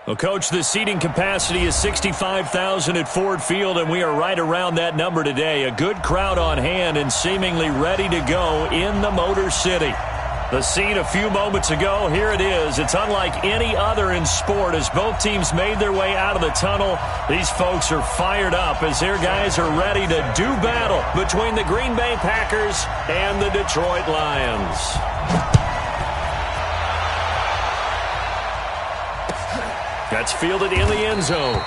Well, Coach, the seating capacity is 65,000 at Ford Field, and we are right around that number today. A good crowd on hand and seemingly ready to go in the Motor City. The scene a few moments ago, here it is. It's unlike any other in sport as both teams made their way out of the tunnel. These folks are fired up as their guys are ready to do battle between the Green Bay Packers and the Detroit Lions. That's fielded in the end zone.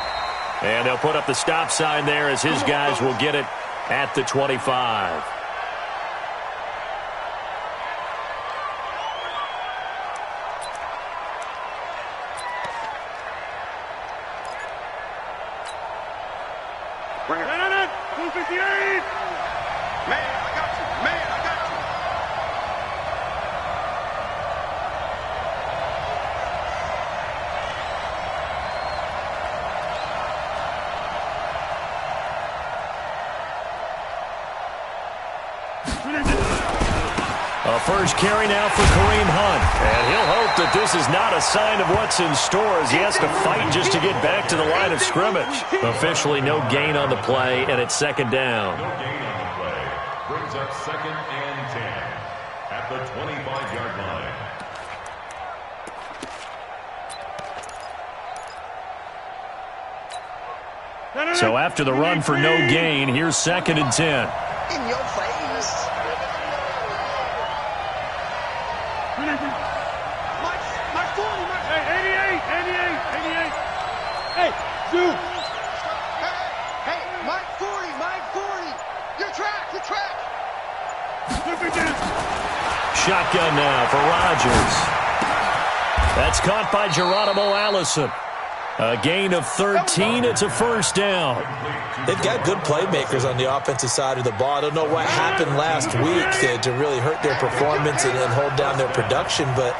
And they'll put up the stop sign there as his guys will get it at the 25. Bring it. 258. Man, I got you. Man, I got you. A first carry now for Kareem Hunt. And he'll hope that this is not a sign of what's in store as he has to fight just to get back to the line of scrimmage. Officially no gain on the play, and it's second down. No gain on the play. Brings up 2nd and 10 at the 25-yard line. So after the run for no gain, here's 2nd and 10. In your face. My 40, hey, 88. Hey, dude. Hey, my 40. Your track. Shotgun now for Rodgers. That's caught by Geronimo Allison. A gain of 13. It's a first down. They've got good playmakers on the offensive side of the ball. I don't know what happened last week to really hurt their performance and hold down their production, but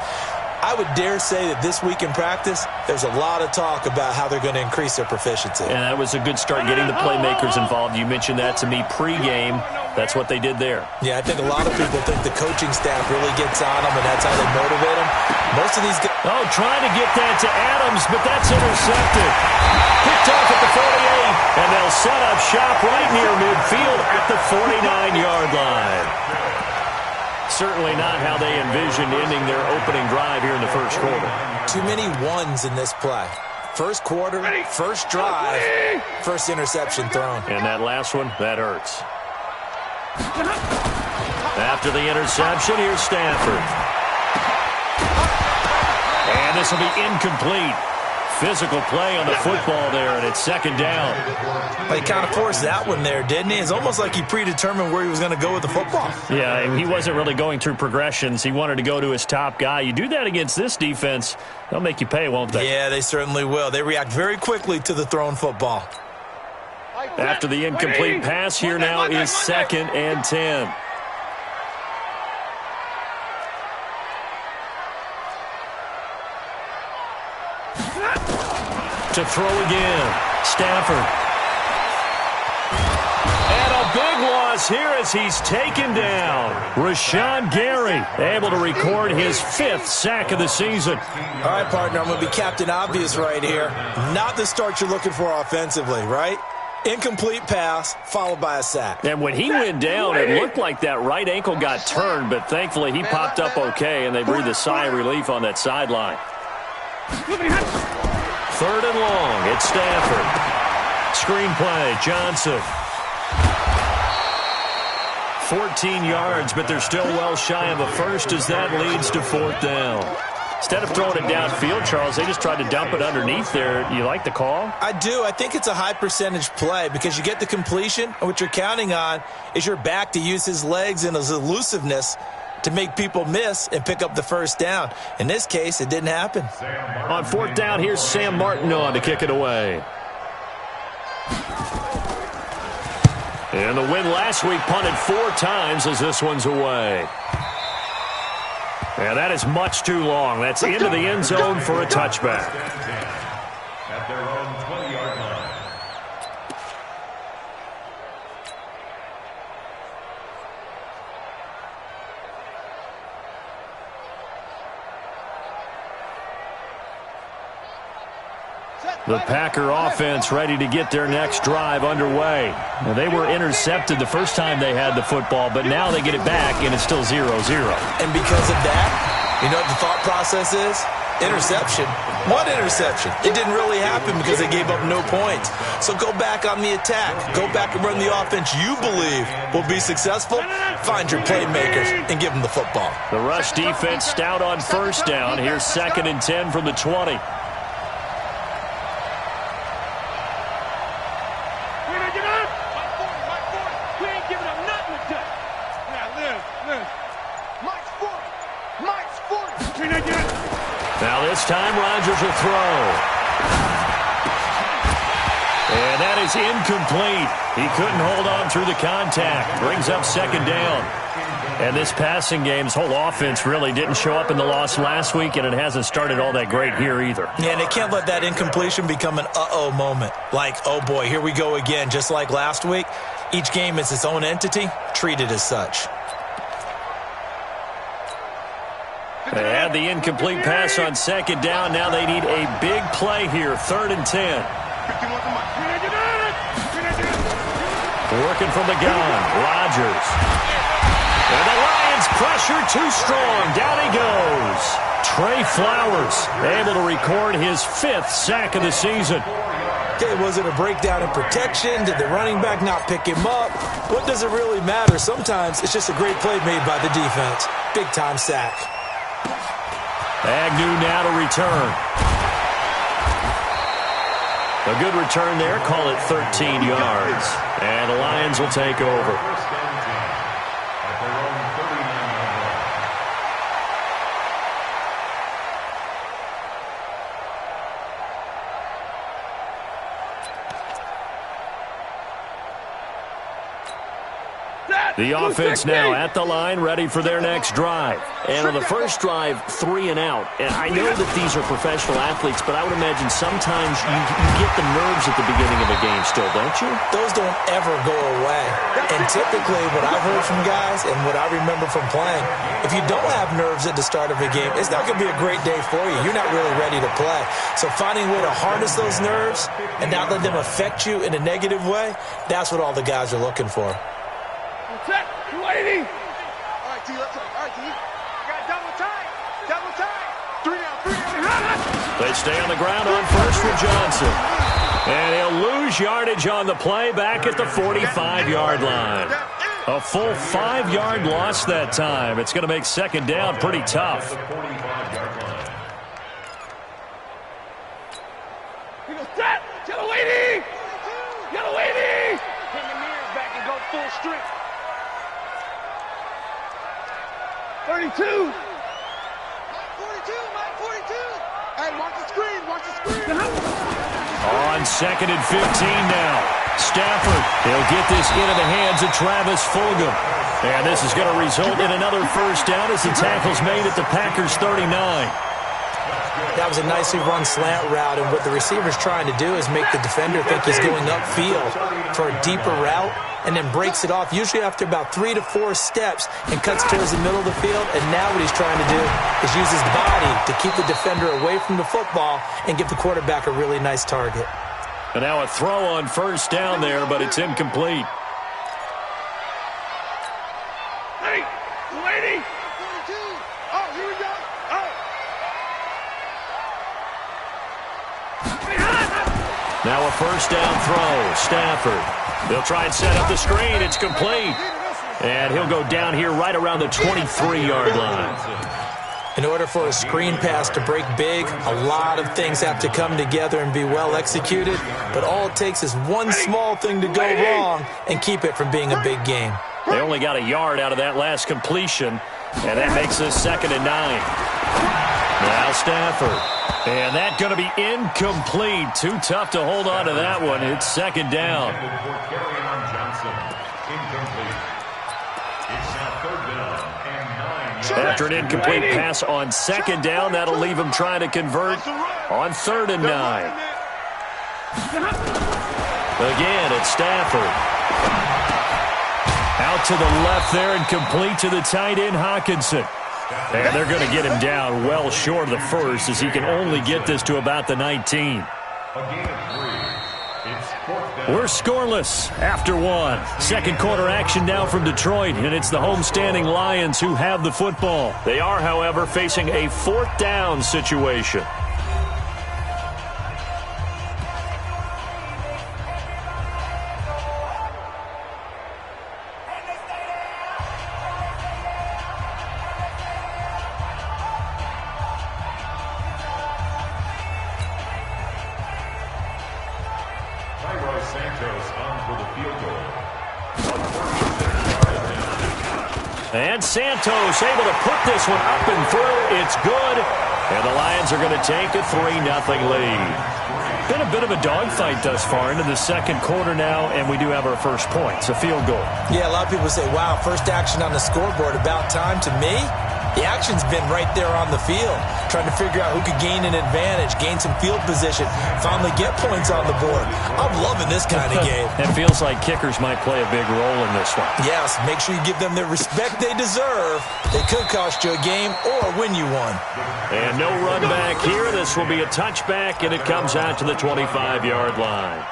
I would dare say that this week in practice, there's a lot of talk about how they're going to increase their proficiency. And that was a good start getting the playmakers involved. You mentioned that to me pregame. That's what they did there. Yeah, I think a lot of people think the coaching staff really gets on them, and that's how they motivate them. Most of these guys... Oh, trying to get that to Adams, but that's intercepted. Picked off at the 48, and they'll set up shop right near midfield at the 49-yard line. Certainly not how they envisioned ending their opening drive here in the first quarter. Too many ones in this play. First quarter, first drive, first interception thrown. And that last one, that hurts. After the interception, here's Stafford. And this will be incomplete. Physical play on the football there, and it's second down. He kind of forced that one there, didn't he? It's almost like he predetermined where he was going to go with the football. Yeah, and he wasn't really going through progressions. He wanted to go to his top guy. You do that against this defense, they'll make you pay, won't they? Yeah, they certainly will. They react very quickly to the thrown football. After the incomplete pass, here now is 2nd and 10. To throw again, Stafford. And a big loss here as he's taken down. Rashawn Gary able to record his 5th sack of the season. All right, partner, I'm going to be Captain Obvious right here. Not the start you're looking for offensively, right? Incomplete pass, followed by a sack. And when he went down, it looked like that right ankle got turned, but thankfully he popped up okay, and they breathed a sigh of relief on that sideline. 3rd and long, it's Stafford. Screen play, Johnson. 14 yards, but they're still well shy of a first as that leads to 4th down. Instead of throwing it downfield, Charles, they just tried to dump it underneath there. You like the call? I do. I think it's a high-percentage play because you get the completion, and what you're counting on is your back to use his legs and his elusiveness to make people miss and pick up the first down. In this case, it didn't happen. On 4th down, here's Sam Martin on to kick it away. And the win last week punted 4 times as this one's away. And that is much too long. That's into the end zone for a touchback. At their own 20-yard line. The Packer offense ready to get their next drive underway. Now, they were intercepted the first time they had the football, but now they get it back, and it's still 0-0. And because of that, you know what the thought process is? Interception. One interception. It didn't really happen because they gave up no points. So go back on the attack. Go back and run the offense you believe will be successful. Find your playmakers and give them the football. The rush defense stout on first down. Here's 2nd and 10 from the 20. Now this time Rodgers will throw. And that is incomplete. He couldn't hold on through the contact. Brings up 2nd down. And this passing game's whole offense really didn't show up in the loss last week, and it hasn't started all that great here either. Yeah, and they can't let that incompletion become an uh-oh moment. Like, oh boy, here we go again, just like last week. Each game is its own entity. Treat it as such. They had the incomplete pass on 2nd down. Now they need a big play here. 3rd and 10. Working from the gun. Rodgers. And the Lions pressure too strong. Down he goes. Trey Flowers able to record his 5th sack of the season. Okay, was it a breakdown in protection? Did the running back not pick him up? What does it really matter? Sometimes it's just a great play made by the defense. Big-time sack. Agnew now to return. A good return there. Call it 13 yards. And the Lions will take over. The offense now at the line, ready for their next drive. And on the first drive, 3 and out. And I know that these are professional athletes, but I would imagine sometimes you get the nerves at the beginning of a game still, don't you? Those don't ever go away. And typically what I've heard from guys and what I remember from playing, if you don't have nerves at the start of a game, it's not going to be a great day for you. You're not really ready to play. So finding a way to harness those nerves and not let them affect you in a negative way, that's what all the guys are looking for. Set, 280. All right, T, let's go. All right, T. Got double time. Double time. 3 down. They stay on the ground on first for Johnson. And he'll lose yardage on the play back at the 45-yard line. A full 5-yard loss that time. It's going to make 2nd down pretty tough. He goes, set. Yellow 80. Yellow 80. Bring the mirrors back and go full strength. 32. Mike 42, Mike 42. Hey, watch the screen, watch the screen. On 2nd and 15 now. Stafford, he'll get this into the hands of Travis Fulgham. And this is going to result in another first down as the tackle's made at the Packers 39. That was a nicely run slant route, and what the receiver's trying to do is make the defender think he's going upfield for a deeper route, and then breaks it off, usually after about 3 to 4 steps, and cuts towards the middle of the field. And now what he's trying to do is use his body to keep the defender away from the football and give the quarterback a really nice target. And now a throw on first down there, but it's incomplete. Hey, lady. 42. Oh, here we go. Oh. Now a first down throw. Stafford. They'll try and set up the screen. It's complete. And he'll go down here right around the 23-yard line. In order for a screen pass to break big, a lot of things have to come together and be well executed. But all it takes is one small thing to go wrong and keep it from being a big game. They only got a yard out of that last completion, and that makes this 2nd and 9. Now Stafford. And that's going to be incomplete. Too tough to hold on to that one. It's 2nd down. After an incomplete pass on 2nd down, that'll leave him trying to convert on 3rd and 9. Again, it's Stafford. Out to the left there and complete to the tight end, Hawkinson. And they're going to get him down well short of the first, as he can only get this to about the 19. A gain of 3. It's 4th down. We're scoreless after one. Second quarter action now from Detroit, and it's the homestanding Lions who have the football. They are, however, facing a 4th down situation. And Santos able to put this one up and through. It's good. And the Lions are going to take a 3-0 lead. Been a bit of a dogfight thus far into the second quarter now, and we do have our first points, a field goal. Yeah, a lot of people say, wow, first action on the scoreboard, about time. To me, the action's been right there on the field, trying to figure out who could gain an advantage, gain some field position, finally get points on the board. I'm loving this kind of game. It feels like kickers might play a big role in this one. Yes, make sure you give them the respect they deserve. They could cost you a game or win you one. And no run back here. This will be a touchback, and it comes out to the 25-yard line.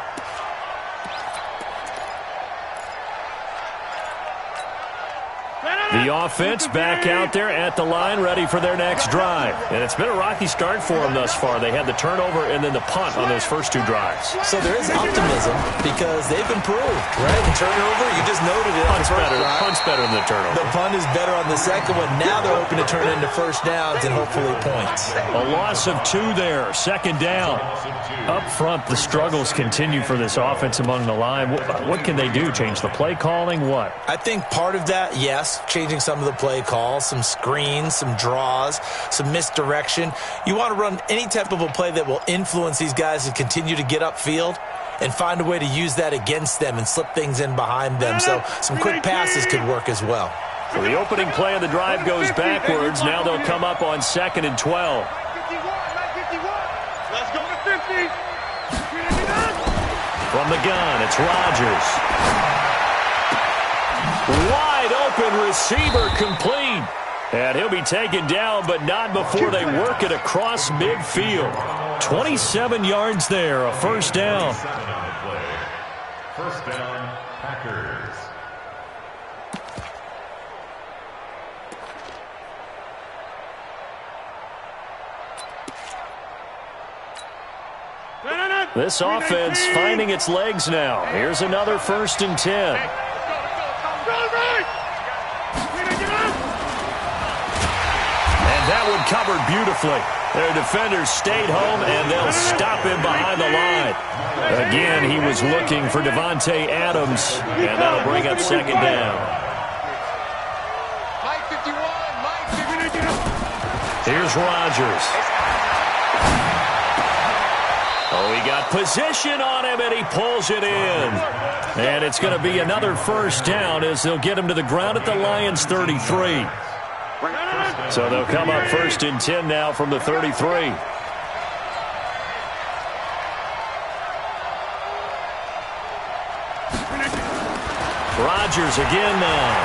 The offense back out there at the line, ready for their next drive. And it's been a rocky start for them thus far. They had the turnover and then the punt on those first 2 drives. So there is optimism because they've improved, right? The turnover, you just noted it. Punt's better than the turnover. The punt is better on the second one. Now they're hoping to turn it into first downs and hopefully points. A loss of 2 there, second down. Up front, the struggles continue for this offense among the line. What can they do? Change the play calling? What? I think part of that, yes, changing some of the play calls, some screens, some draws, some misdirection. You want to run any type of a play that will influence these guys to continue to get upfield and find a way to use that against them and slip things in behind them. So some quick passes could work as well. So the opening play of the drive goes backwards. Now they'll come up on 2nd and 12. Let's go to 50. From the gun, it's Rodgers. Wide open receiver complete. And he'll be taken down, but not before they work it across midfield. 27 yards there, a first down. First down, Packers. This offense finding its legs now. Here's another 1st and 10. And that one covered beautifully. Their defenders stayed home, and they'll stop him behind the line. Again, he was looking for Devontae Adams, and that'll bring up 2nd down. Here's Rodgers. Oh, he got position on him, and he pulls it in. And it's going to be another first down as they'll get him to the ground at the Lions' 33. So they'll come up 1st and 10 now from the 33. Rodgers again now.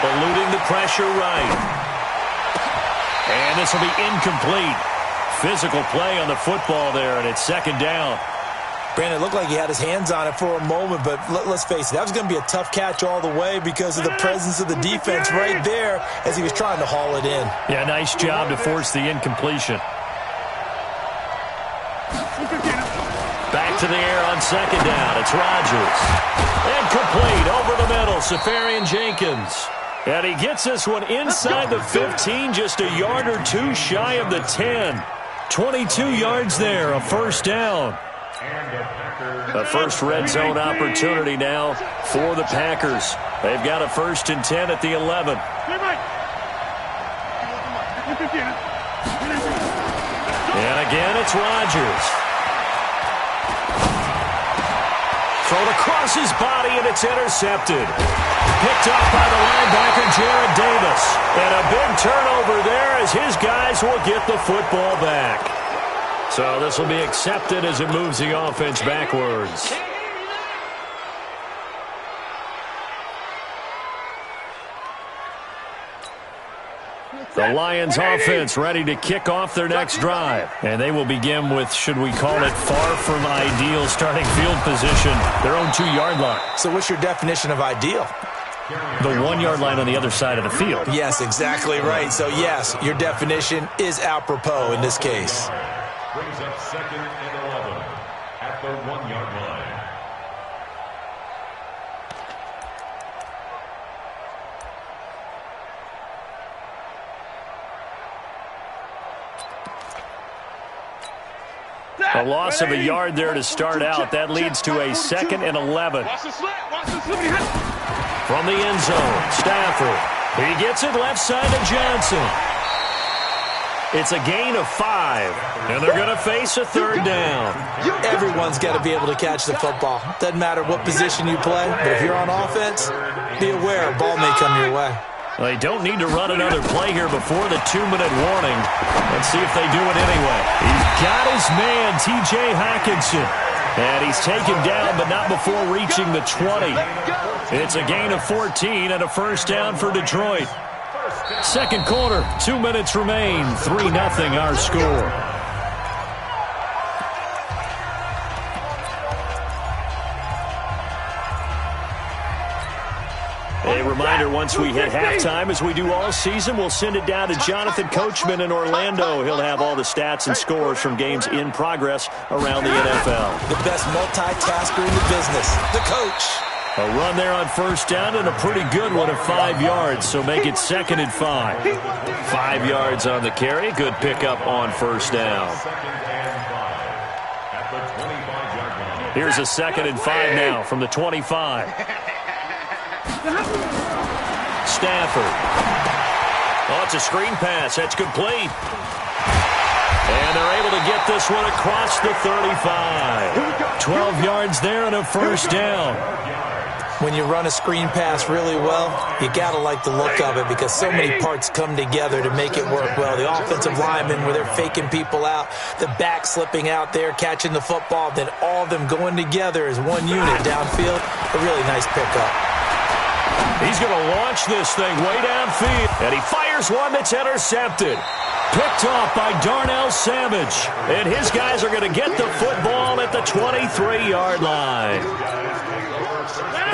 Eluding the pressure right. And this will be incomplete. Physical play on the football there, and it's 2nd down. Brandon, it looked like he had his hands on it for a moment, but let's face it, that was going to be a tough catch all the way because of the presence of the defense right there as he was trying to haul it in. Yeah, nice job to force the incompletion. Back to the air on 2nd down. It's Rodgers. Incomplete over the middle. Safarian Jenkins. And he gets this one inside the 15, just a yard or 2 shy of the 10. 22 yards there, a first down. A first red zone opportunity now for the Packers. They've got a 1st and 10 at the 11. And again, it's Rodgers. Thrown across his body, and it's intercepted. Picked up by the linebacker, Jared Davis. And a big turnover there as his guys will get the football back. So this will be accepted as it moves the offense backwards. The The Lions offense ready to kick off their next drive. And they will begin with, should we call it, far from ideal starting field position, their own 2-yard line. So what's your definition of ideal? The 1-yard line on the other side of the field. Yes, exactly right. So, yes, your definition is apropos in this case. Brings up 2nd and 11 at the 1-yard line. A loss of a yard there to start out. That leads to a 2nd and 11. From the end zone, Stafford. He gets it left side to Johnson. It's a gain of 5, and they're going to face a 3rd down. Everyone's got to be able to catch the football. Doesn't matter what position you play, but if you're on offense, be aware a ball may come your way. Well, they don't need to run another play here before the 2-minute warning. Let's see if they do it anyway. He's got his man, T.J. Hockenson. And he's taken down, but not before reaching the 20. It's a gain of 14 and a 1st down for Detroit. 2nd quarter, 2 minutes remain. 3-0 our score. A reminder, once we hit halftime, as we do all season, we'll send it down to Jonathan Coachman in Orlando. He'll have all the stats and scores from games in progress around the NFL. The best multitasker in the business, the coach. A run there on 1st down and a pretty good one of 5 yards, so make it 2nd and 5. 5 yards on the carry. Good pickup on 1st down. Here's a 2nd and 5 now from the 25. Stafford. Oh, it's a screen pass. That's complete. And they're able to get this one across the 35. 12 yards there and a 1st down. When you run a screen pass really well, you got to like the look of it because so many parts come together to make it work well. The offensive linemen, where they're faking people out, the back slipping out there, catching the football, then all of them going together as one unit downfield. A really nice pickup. He's going to launch this thing way downfield, and he fires one that's intercepted. Picked off by Darnell Savage, and his guys are going to get the football at the 23-yard line.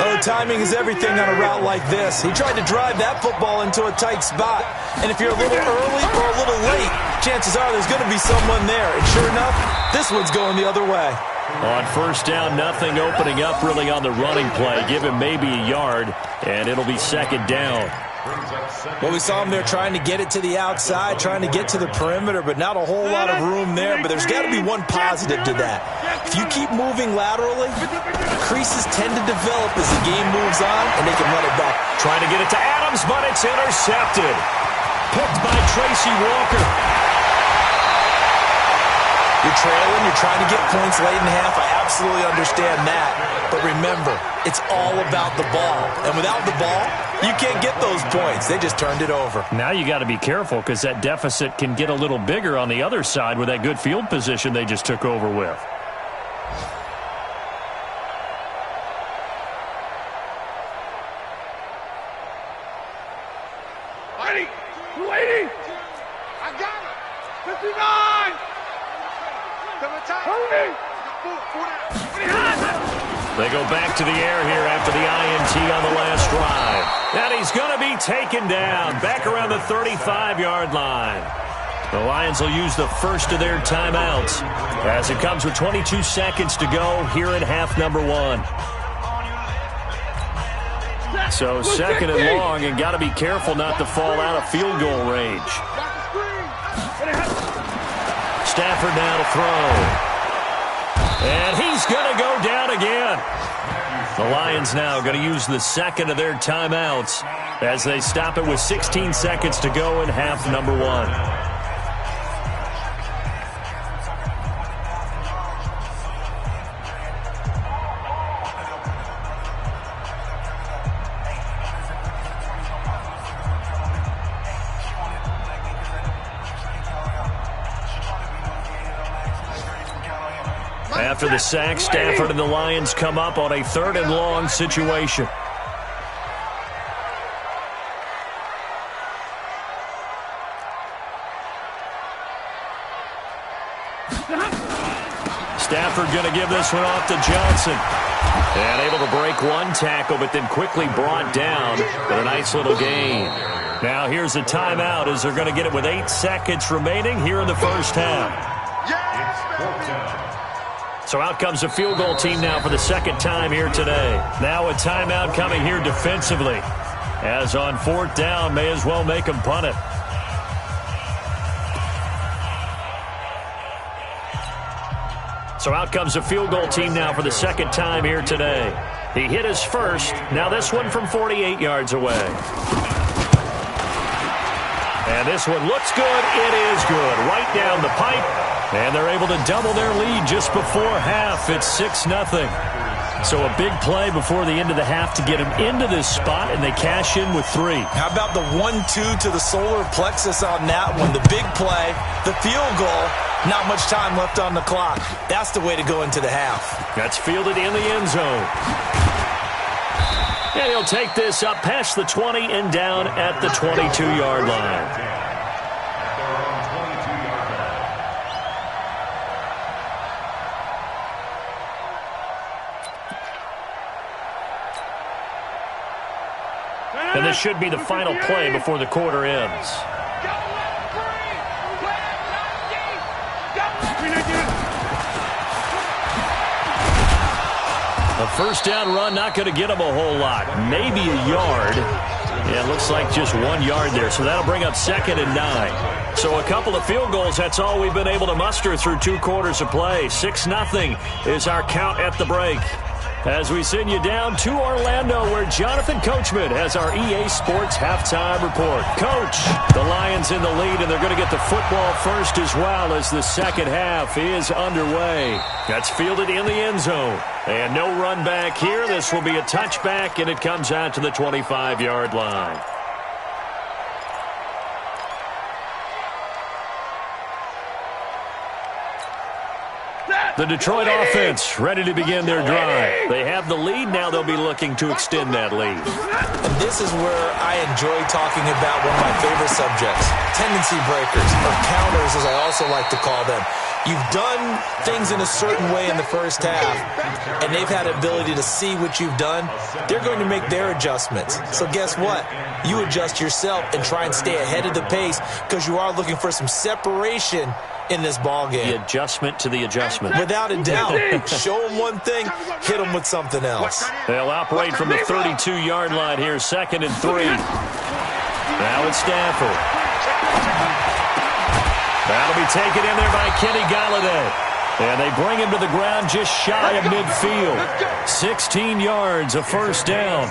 Oh, timing is everything on a route like this. He tried to drive that football into a tight spot, and if you're a little early or a little late, chances are there's going to be someone there, and sure enough, this one's going the other way. On 1st down, nothing opening up really on the running play. Give him maybe a yard, and it'll be 2nd down. Well, we saw him there trying to get it to the outside, trying to get to the perimeter, but not a whole lot of room there. But there's got to be one positive to that. If you keep moving laterally, creases tend to develop as the game moves on, and they can run it back. Trying to get it to Adams, but it's intercepted. Picked by Tracy Walker. You're trailing, you're trying to get points late in half. I absolutely understand that. But remember, it's all about the ball. And without the ball, you can't get those points. They just turned it over. Now you got to be careful because that deficit can get a little bigger on the other side with that good field position they just took over with. Lady! I got it! 59! Hurry! They go back to the air here after the INT on the last drive. And he's going to be taken down back around the 35-yard line. The Lions will use the first of their timeouts as it comes with 22 seconds to go here in half number 1. So 2nd and long, and got to be careful not to fall out of field goal range. Stafford now to throw. And he's going to go down again. The Lions now going to use the 2nd of their timeouts as they stop it with 16 seconds to go in half number 1. After the sack, Stafford and the Lions come up on a 3rd and long situation. Stafford going to give this one off to Johnson. And able to break one tackle, but then quickly brought down with a nice little gain. Now here's a timeout as they're going to get it with 8 seconds remaining here in the first half. So out comes the field goal team now for the second time here today. Now a timeout coming here defensively. As on 4th down, may as well make them punt it. So out comes the field goal team now for the second time here today. He hit his first. Now this one from 48 yards away. And this one looks good. It is good. Right down the pipe. And they're able to double their lead just before half. It's 6-0. So a big play before the end of the half to get them into this spot, and they cash in with 3. How about the 1-2 to the solar plexus on that one? The big play, the field goal, not much time left on the clock. That's the way to go into the half. That's fielded in the end zone. And he'll take this up past the 20 and down at the 22-yard line. And this should be the final play before the quarter ends. A first down run, not going to get him a whole lot. Maybe a yard. Yeah, it looks like just 1 yard there. So that'll bring up 2nd and 9. So a couple of field goals, that's all we've been able to muster through 2 quarters of play. 6-0 is our count at the break. As we send you down to Orlando, where Jonathan Coachman has our EA Sports halftime report. Coach, the Lions in the lead, and they're going to get the football first as well as the second half is underway. That's fielded in the end zone. And no run back here. This will be a touchback, and it comes out to the 25-yard line. The Detroit offense ready to begin their drive. They have the lead. Now they'll be looking to extend that lead. And this is where I enjoy talking about one of my favorite subjects, tendency breakers, or counters as I also like to call them. You've done things in a certain way in the first half, and they've had the ability to see what you've done. They're going to make their adjustments. So guess what? You adjust yourself and try and stay ahead of the pace because you are looking for some separation in this ball game. The adjustment to the adjustment. Without a doubt. Show them one thing, hit them with something else. They'll operate from the 32-yard line here, 2nd and 3. Now it's Stafford. That'll be taken in there by Kenny Golladay. And they bring him to the ground just shy of midfield. 16 yards, a first down.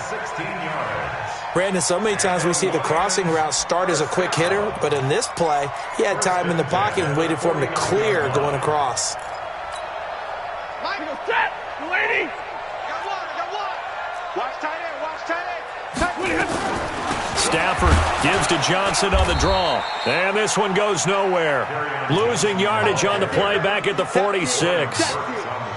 Brandon, so many times we see the crossing route start as a quick hitter, but in this play, he had time in the pocket and waited for him to clear going across. Michael, set! Lady! Got one! Watch tight end! Stafford gives to Johnson on the draw. And this one goes nowhere. Losing yardage on the play back at the 46.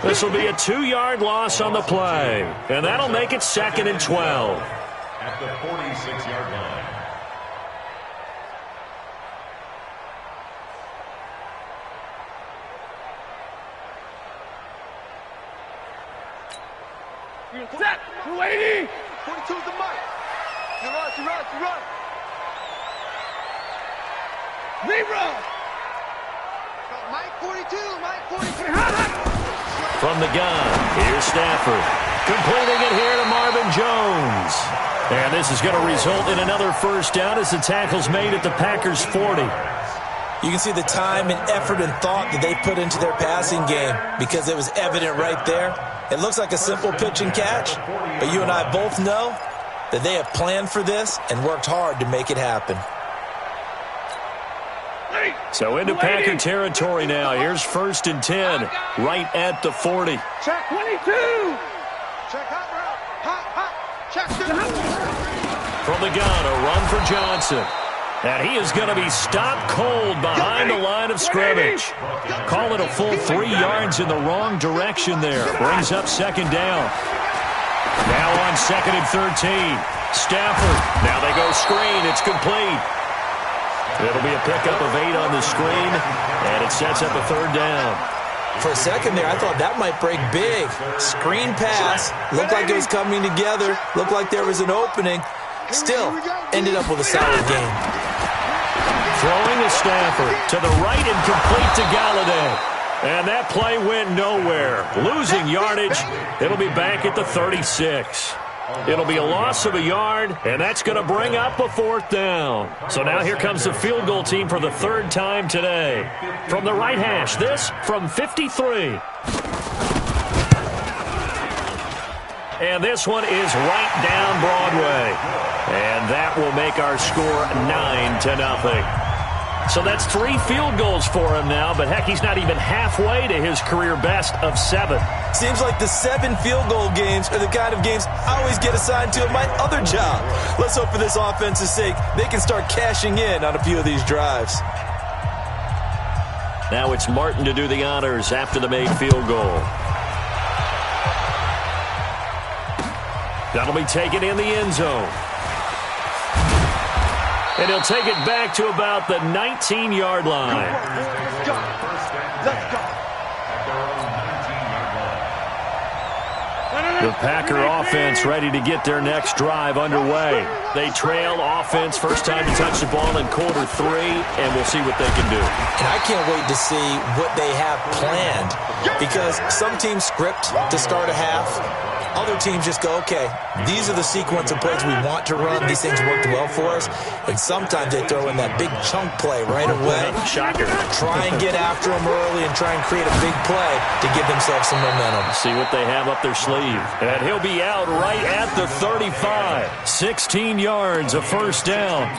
This will be a 2-yard loss on the play. And that'll make it 2nd and 12. At the 46-yard line. Set! 280! 42's the mark. You run. Rerun! Mike 42. From the gun, here's Stafford. Completing it here to Marvin Jones. And this is going to result in another first down as the tackle's made at the Packers' 40. You can see the time and effort and thought that they put into their passing game because it was evident right there. It looks like a simple pitch and catch, but you and I both know that they have planned for this and worked hard to make it happen. So into Packer territory now. Here's 1st and 10, right at the 40. Check 22! Check hot. Check 2. From the gun, a run for Johnson. And he is going to be stopped cold behind the line of scrimmage. Call it a full 3 yards in the wrong direction there. Brings up 2nd down. Now on 2nd and 13. Stafford. Now they go screen. It's complete. It'll be a pickup of 8 on the screen, and it sets up a 3rd down. For a second there, I thought that might break big. Screen pass. Looked like it was coming together. Looked like there was an opening. Still, ended up with a solid game. Throwing to Stafford. To the right and complete to Galladay. And that play went nowhere. Losing yardage. It'll be back at the 36. It'll be a loss of a yard, and that's going to bring up a 4th down. So now here comes the field goal team for the 3rd time today. From the right hash, this from 53. And this one is right down Broadway. And that will make our score 9-0. So that's 3 field goals for him now, but heck, he's not even halfway to his career best of 7. Seems like the 7 field goal games are the kind of games I always get assigned to in my other job. Let's hope for this offense's sake they can start cashing in on a few of these drives. Now it's Martin to do the honors after the made field goal. That'll be taken in the end zone. And he'll take it back to about the 19-yard line. Let's go. Let's go. The Packer offense ready to get their next drive underway. They trail offense, first time to touch the ball in quarter 3, and we'll see what they can do. And I can't wait to see what they have planned, because some teams script to start a half. Other teams just go, okay, these are the sequence of plays we want to run. These things worked well for us. And sometimes they throw in that big chunk play right away. Shocker. Try and get after them early and try and create a big play to give themselves some momentum. See what they have up their sleeve. And he'll be out right at the 35. 16 yards, a 1st down.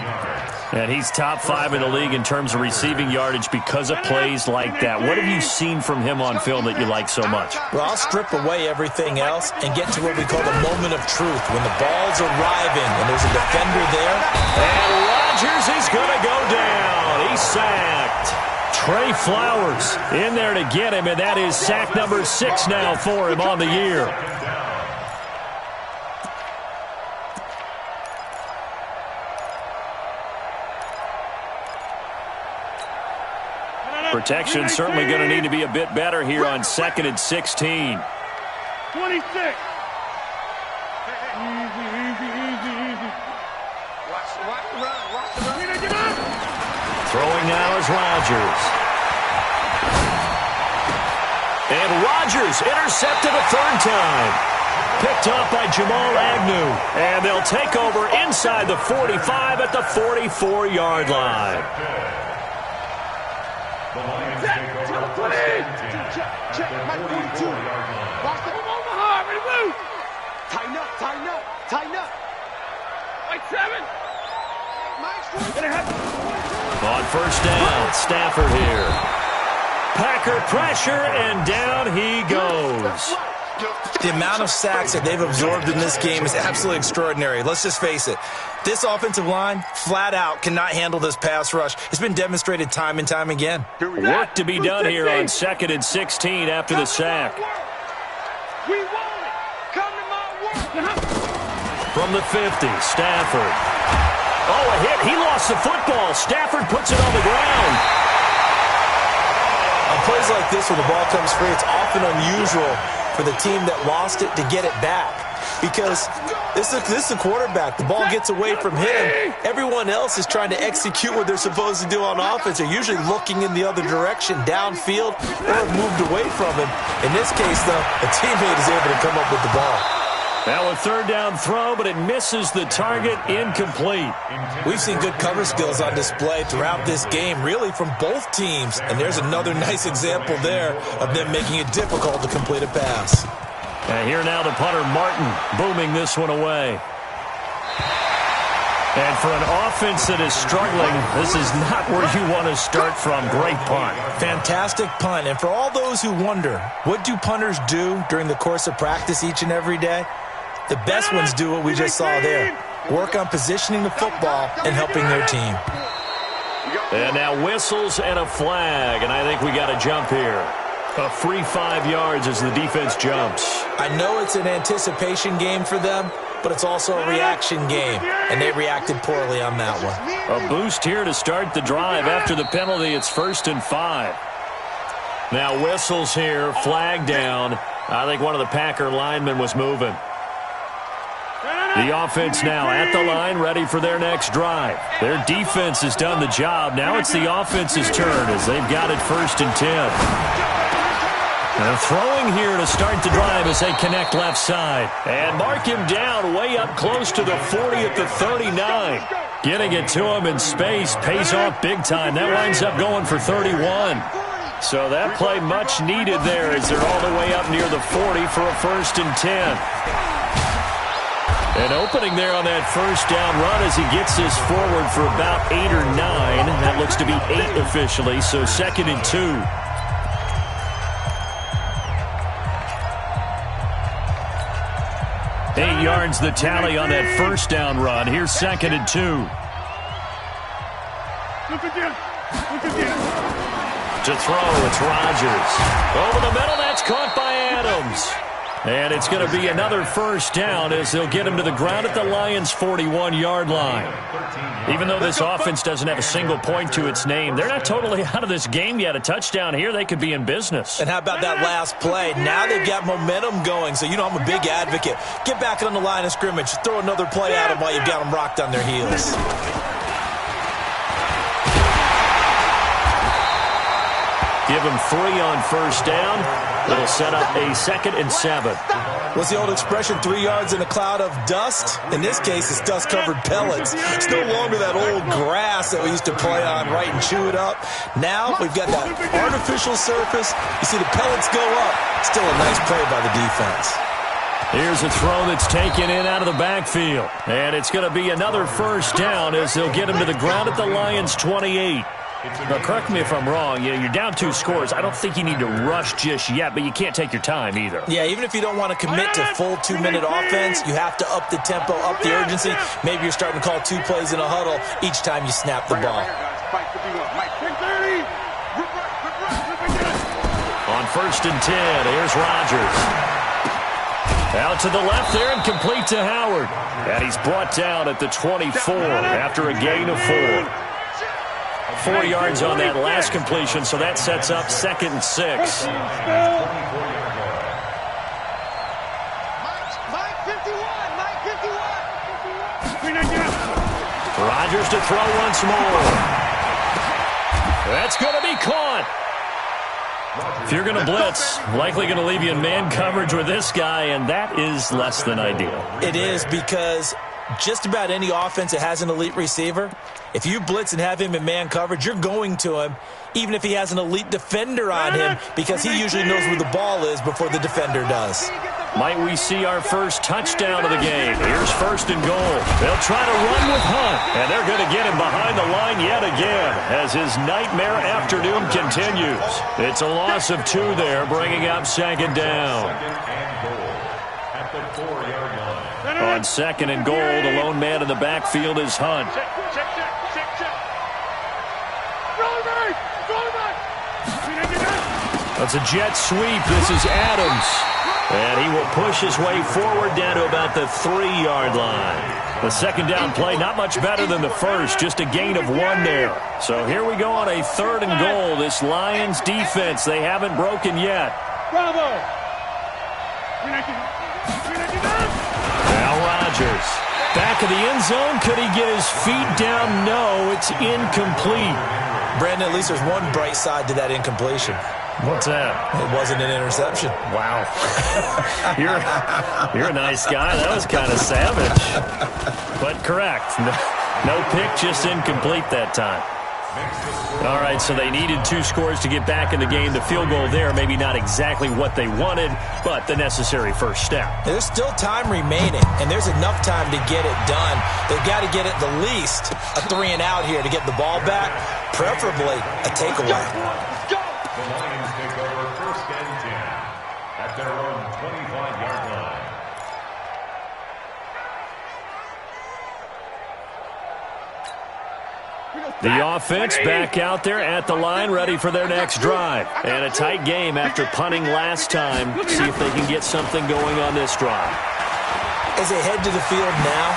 And he's top 5 in the league in terms of receiving yardage because of plays like that. What have you seen from him on film that you like so much? Well, I'll strip away everything else and get to what we call the moment of truth, when the ball's arriving and there's a defender there. And Rodgers is going to go down. He's sacked. Trey Flowers in there to get him, and that is sack number 6 now for him on the year. Protection certainly going to need to be a bit better here on 2nd and 16. 26. Easy. Watch the run. Throwing now is Rodgers. And Rodgers intercepted a 3rd time. Picked up by Jamal Agnew. And they'll take over inside the 45 at the 44-yard line. Check. Mike 42. Watch the Omaha. Ready to move. Tighten up. Mike 7. Mike's 42. On 1st down, Stafford here. Packer pressure, and down he goes. The amount of sacks that they've absorbed in this game is absolutely extraordinary. Let's just face it. This offensive line, flat out, cannot handle this pass rush. It's been demonstrated time and time again. Work to be done here on 2nd and 16 after the sack. We want it. Come to my work. From the 50, Stafford. Oh, a hit. He lost the football. Stafford puts it on the ground. On plays like this where the ball comes free, it's often unusual for the team that lost it to get it back, because this is the quarterback. The ball gets away from him. Everyone else is trying to execute what they're supposed to do on offense. They're usually looking in the other direction, downfield, or have moved away from him. In this case, though, a teammate is able to come up with the ball. Now a 3rd down throw, but it misses the target, incomplete. We've seen good cover skills on display throughout this game, really from both teams. And there's another nice example there of them making it difficult to complete a pass. And here now the punter, Martin, booming this one away. And for an offense that is struggling, this is not where you want to start from. Great punt. Fantastic punt. And for all those who wonder, what do punters do during the course of practice each and every day? The best ones do what we just saw there. Work on positioning the football and helping their team. And now whistles and a flag, and I think we got a jump here. A free 5 yards as the defense jumps. I know it's an anticipation game for them, but it's also a reaction game, and they reacted poorly on that one. A boost here to start the drive. After the penalty, it's 1st and 5. Now whistles here, flag down. I think one of the Packer linemen was moving. The offense now at the line, ready for their next drive. Their defense has done the job. Now it's the offense's turn as they've got it 1st and 10. They're throwing here to start the drive as they connect left side. And mark him down way up close to the 40 at the 39. Getting it to him in space pays off big time. That winds up going for 31. So that play much needed there as they're all the way up near the 40 for a 1st and 10. An opening there on that first down run as he gets this forward for about 8 or 9. That looks to be 8 officially, so 2nd and 2. Eight yards the tally on that first down run. Here's 2nd and 2. To throw, it's Rodgers. Over the middle, that's caught by Adams. And it's going to be another first down as they'll get him to the ground at the Lions' 41-yard line. Even though this offense doesn't have a single point to its name, they're not totally out of this game yet. A touchdown here, they could be in business. And how about that last play? Now they've got momentum going. So, I'm a big advocate. Get back on the line of scrimmage. Throw another play at them while you've got them rocked on their heels. Give him 3 on first down. It'll set up a 2nd and 7. What's the old expression, 3 yards in a cloud of dust? In this case, it's dust-covered pellets. It's no longer that old grass that we used to play on, right, and chew it up. Now we've got that artificial surface. You see the pellets go up. Still a nice play by the defense. Here's a throw that's taken in out of the backfield. And it's going to be another first down as they'll get him to the ground at the Lions' 28. Now, correct me if I'm wrong. You're down 2 scores. I don't think you need to rush just yet, but you can't take your time either. Yeah, even if you don't want to commit to full 2-minute offense, you have to up the tempo, up the urgency. Maybe you're starting to call 2 plays in a huddle each time you snap the ball. On 1st and 10, here's Rodgers. Out to the left there and complete to Howard. And he's brought down at the 24 after a gain of 4. 4 yards on that last completion, so that sets up 2nd and 6. Rodgers to throw once more. That's going to be caught. If you're going to blitz, likely going to leave you in man coverage with this guy, and that is less than ideal. It is, because just about any offense that has an elite receiver, if you blitz and have him in man coverage, you're going to him, even if he has an elite defender on him, because he usually knows where the ball is before the defender does. Might we see our first touchdown of the game? Here's 1st and goal. They'll try to run with Hunt, and they're going to get him behind the line yet again as his nightmare afternoon continues. It's a loss of 2 there, bringing up 2nd down. At the 4-yard line. On 2nd and goal, the lone man in the backfield is Hunt. That's a jet sweep. This is Adams. And he will push his way forward down to about the 3-yard line. The 2nd down play, not much better than the first, just a gain of 1 there. So here we go on a 3rd and goal. This Lions defense, they haven't broken yet. Bravo! Now Rodgers. Back of the end zone. Could he get his feet down? No, it's incomplete. Brandon, at least there's one bright side to that incompletion. What's that? It wasn't an interception. Wow. You're a nice guy. That was kind of savage. But correct. No pick, just incomplete that time. All right, so they needed 2 scores to get back in the game. The field goal there, maybe not exactly what they wanted, but the necessary first step. There's still time remaining, and there's enough time to get it done. They've got to get at the least a 3 and out here to get the ball back, preferably a takeaway. The Lions take over 1st and 10 at their own 25-yard line. The offense back out there at the line, ready for their next drive. And a tight game after punting last time. See if they can get something going on this drive. as they head to the field now,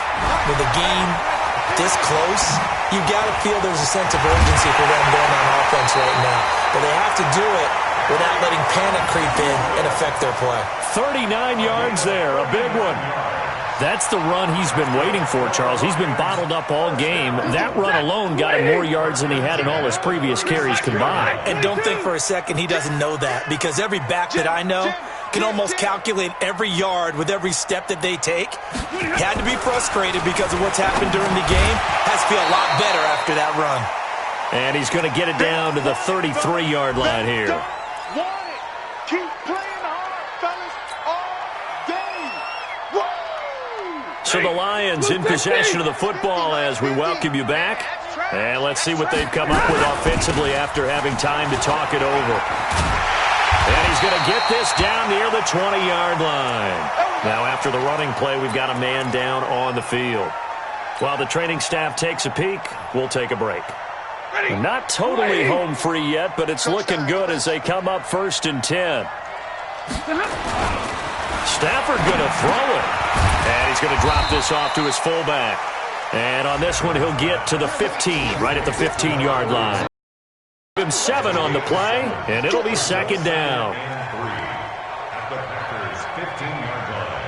with the game this close, you got to feel there's a sense of urgency for them going on offense right now. But they have to do it without letting panic creep in and affect their play. 39 yards there, a big one. That's the run he's been waiting for, Charles. He's been bottled up all game. That run alone got him more yards than he had in all his previous carries combined. And don't think for a second he doesn't know that, because every back that I know can almost calculate every yard with every step that they take. He had to be frustrated because of what's happened during the game. Has to feel a lot better after that run. And he's going to get it down to the 33-yard line here. Keep playing hard, fellas, all day. Woo! So the Lions in possession of the football as we welcome you back. And let's see what they've come up with offensively after having time to talk it over. And he's going to get this down near the 20-yard line. Now after the running play, we've got a man down on the field. While the training staff takes a peek, we'll take a break. Not totally home free yet, but it's looking good as they come up 1st and 10. Stafford going to throw it. And he's going to drop this off to his fullback. And on this one, he'll get to the 15, right at the 15-yard line. 7 on the play, and it'll be 2nd down. At the Packers' 15-yard line.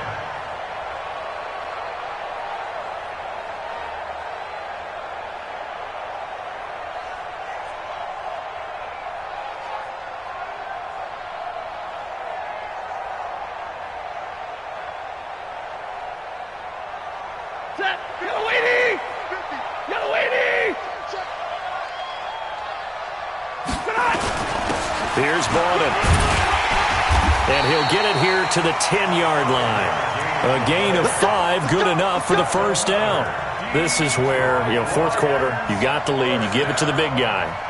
Set. Yellow 80. Yellow 80. Here's Baldwin. And he'll get it here to the 10-yard line. A gain of 5, good enough for the 1st down. This is where, 4th quarter, you got the lead, you give it to the big guy.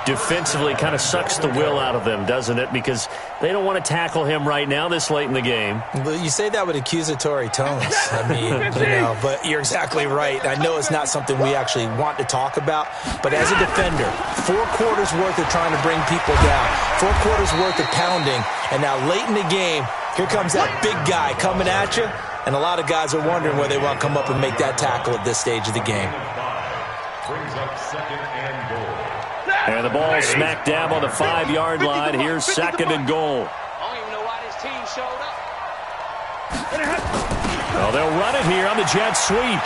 Defensively kind of sucks the will out of them, doesn't it? Because they don't want to tackle him right now this late in the game. But you say that with accusatory tones. I mean, but you're exactly right. I know it's not something we actually want to talk about, but as a defender, 4 quarters worth of trying to bring people down, 4 quarters worth of pounding, and now late in the game, here comes that big guy coming at you, and a lot of guys are wondering whether they want to come up and make that tackle at this stage of the game. Brings up 2nd and goal. And the ball smack dab on the 5-yard line. Here's 2nd and goal. I don't even know why this team showed up. Well, they'll run it here on the jet sweep.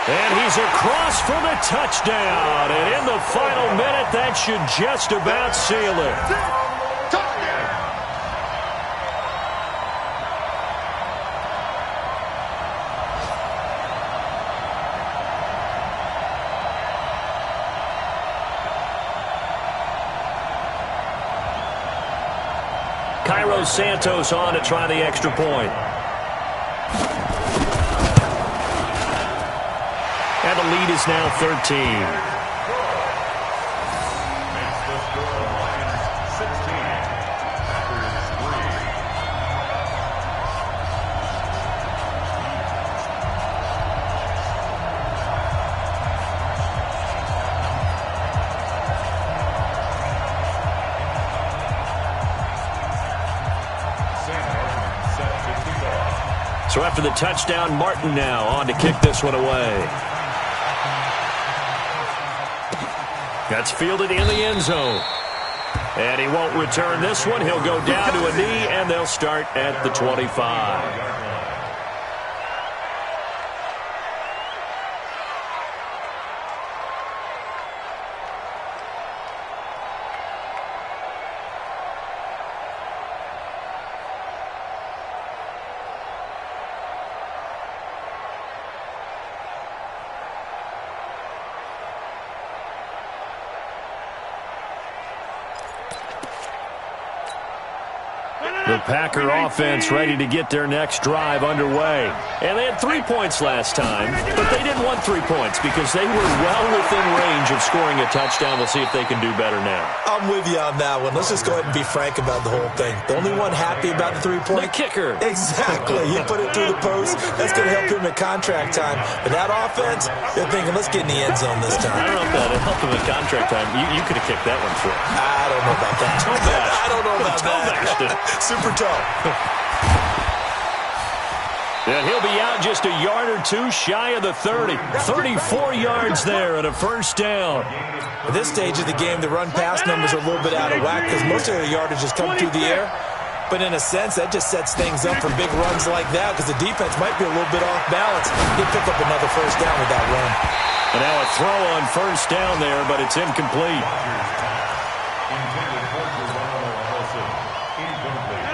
And he's across for the touchdown. And in the final minute, that should just about seal it. Cairo Santos on to try the extra point. And the lead is now 13. Makes the score Lions 16. Packers 3. So after the touchdown, Martin now on to kick this one away. That's fielded in the end zone. And he won't return this one. He'll go down to a knee, and they'll start at the 25. The Packer offense ready to get their next drive underway. And they had 3 points last time, but they didn't want 3 points because they were well within range of scoring a touchdown. We'll see if they can do better now. I'm with you on that one. Let's just go ahead and be frank about the whole thing. The only one happy about the 3-point? The kicker. Exactly. He put it through the post. That's going to help him at contract time. But that offense, they're thinking, let's get in the end zone this time. I don't know if that helped him at contract time. You could have kicked that one for him. I don't know about that. Toe-bashed. I don't know about Toe-bashed that. it. Super toe. And he'll be out just a yard or two shy of the 30. 34 yards there and a first down. At this stage of the game, the run-pass numbers are a little bit out of whack because most of their yardage has come through the air. But in a sense, that just sets things up for big runs like that because the defense might be a little bit off balance. He'll pick up another first down with that run. And now a throw on first down there, but it's incomplete.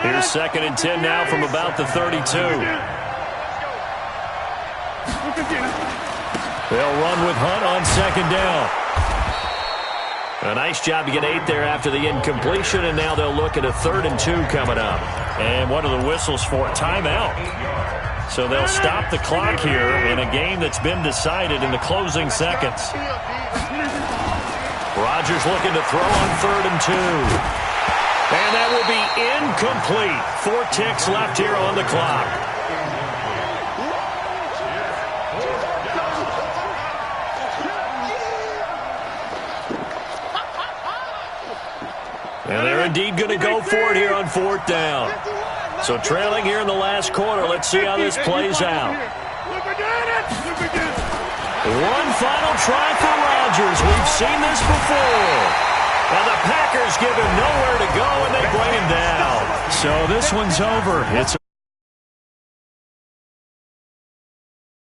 Here's 2nd and 10 now from about the 32. They'll run with Hunt on 2nd down. A nice job to get 8 there after the incompletion, and now they'll look at a 3rd and 2 coming up. And what are the whistles for? Timeout. So they'll stop the clock here in a game that's been decided in the closing seconds. Rodgers looking to throw on 3rd and 2. And that will be incomplete. 4 ticks left here on the clock. And they're indeed going to go for it here on 4th down. So trailing here in the last quarter. Let's see how this plays out. One final try for Rodgers. We've seen this before. And the Packers give him nowhere to go, and they bring him down. So this one's over. It's